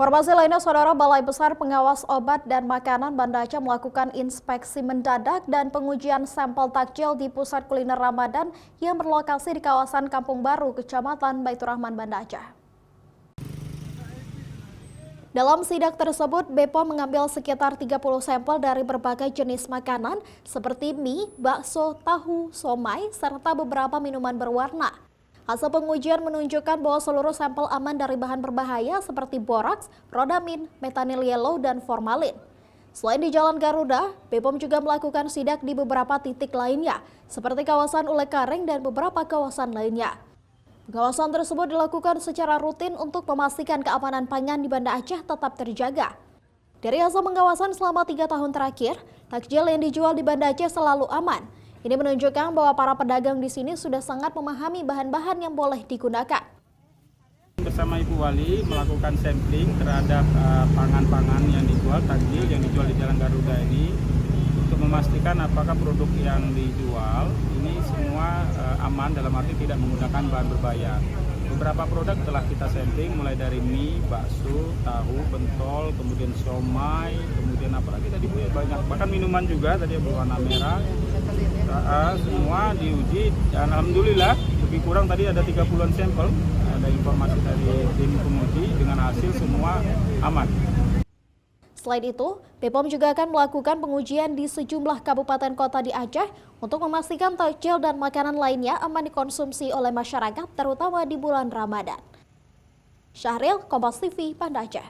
Informasi lainnya, Saudara, Balai Besar Pengawas Obat dan Makanan Banda Aceh melakukan inspeksi mendadak dan pengujian sampel takjil di pusat kuliner Ramadan yang berlokasi di kawasan Kampung Baru, Kecamatan Baitur Rahman, Banda Aceh. Dalam sidak tersebut, BPOM mengambil sekitar 30 sampel dari berbagai jenis makanan seperti mie, bakso, tahu, somai, serta beberapa minuman berwarna. Hasil pengujian menunjukkan bahwa seluruh sampel aman dari bahan berbahaya seperti boraks, rodamin, metanil yellow, dan formalin. Selain di Jalan Garuda, BPOM juga melakukan sidak di beberapa titik lainnya, seperti kawasan Ulekaring dan beberapa kawasan lainnya. Pengawasan tersebut dilakukan secara rutin untuk memastikan keamanan pangan di Banda Aceh tetap terjaga. Dari hasil pengawasan selama 3 tahun terakhir, takjil yang dijual di Banda Aceh selalu aman. Ini menunjukkan bahwa para pedagang di sini sudah sangat memahami bahan-bahan yang boleh digunakan. Bersama Ibu Wali melakukan sampling terhadap pangan-pangan yang dijual, takjil yang dijual di Jalan Garuda ini, untuk memastikan apakah produk yang dijual ini semua aman, dalam arti tidak menggunakan bahan berbahaya. Beberapa produk telah kita sampling, mulai dari mie, bakso, tahu, pentol, kemudian somai, kemudian apalagi tadi Bu, banyak, bahkan minuman juga tadi berwarna merah. Semua diuji dan alhamdulillah lebih kurang tadi ada 30-an sampel, ada informasi dari tim penguji dengan hasil semua aman. Selain itu, BPOM juga akan melakukan pengujian di sejumlah kabupaten kota di Aceh untuk memastikan takjil dan makanan lainnya aman dikonsumsi oleh masyarakat, terutama di bulan Ramadan. Syahril, Kompas TV, Banda Aceh.